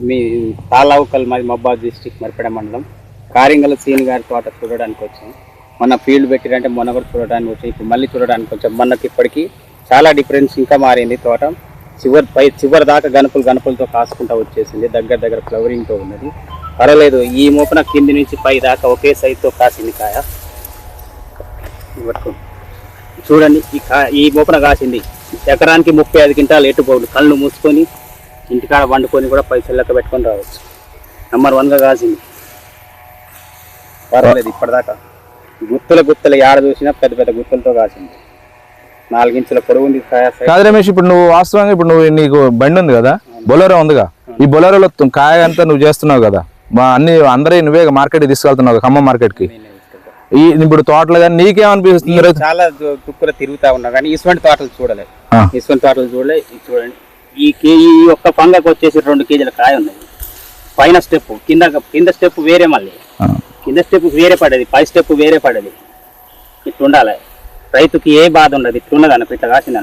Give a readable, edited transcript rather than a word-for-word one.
మీ తాళావుకల్ మాది మహబాద్ డిస్ట్రిక్ట్ మరిపేడ మండలం కారింగల సీని గారి తోట చూడడానికి వచ్చాం. మొన్న ఫీల్డ్ పెట్టిరంటే మొన్న కూడా చూడడానికి వచ్చాం. ఇప్పుడు మళ్ళీ చూడడానికి వచ్చాం. మొన్నకి ఇప్పటికీ చాలా డిఫరెన్స్ ఇంకా మారింది. తోట చివరి దాకా గనుపులతో కాసుకుంటా వచ్చేసింది. దగ్గర ఫ్లవరింగ్తో ఉన్నది. పర్వాలేదు. ఈ మోపన కింది నుంచి పై దాకా ఒకే సైజుతో కాసింది కాయ. చూడండి, ఈ మోపన కాసింది. ఎకరానికి 35 క్వింటాలు ఎట్టుపోడు. కళ్ళు మూసుకొని ఇంటికాడ వండుకొని కూడా పైసలు లెక్క పెట్టుకొని రావచ్చు. నెంబర్ 1గా కాసింది. పర్వాలేదు. ఇప్పటిదాకా గుత్తలు ఏడ చూసినా పెద్ద గుత్తలతో కాసింది. 4 ఇంచుల పొడవు ఉంది కాయ. కాదు రమేష్, ఇప్పుడు నువ్వు వాస్తవంగా నీకు బండి ఉంది కదా, బొలెరో ఉందిగా, ఈ బొలెరోలో కాయ అంతా నువ్వు చేస్తున్నావు కదా, అందరూ నువ్వే మార్కెట్ తీసుకెళ్తున్నావు, ఖమ్మం మార్కెట్కి. ఇప్పుడు తోటలు కానీ నీకేమనిపిస్తుంది? చాలా దుక్కులు తిరుగుతా ఉన్నా కానీ ఇటువంటి తోటలు చూడలేదు. చూడండి, ఈ ఒక్క పంగకు వచ్చేసి 2 కేజీల కాయ ఉన్నది. పైన స్టెప్ కింద స్టెప్ వేరే, మళ్ళీ కింద స్టెప్ వేరే పడేది, పై స్టెప్ వేరే పడేది. ఇట్లా ఉండాలి. రైతుకి ఏ బాధ ఉండదు. ఇట్లున్నది అన్న ఇట్లా కాసింది.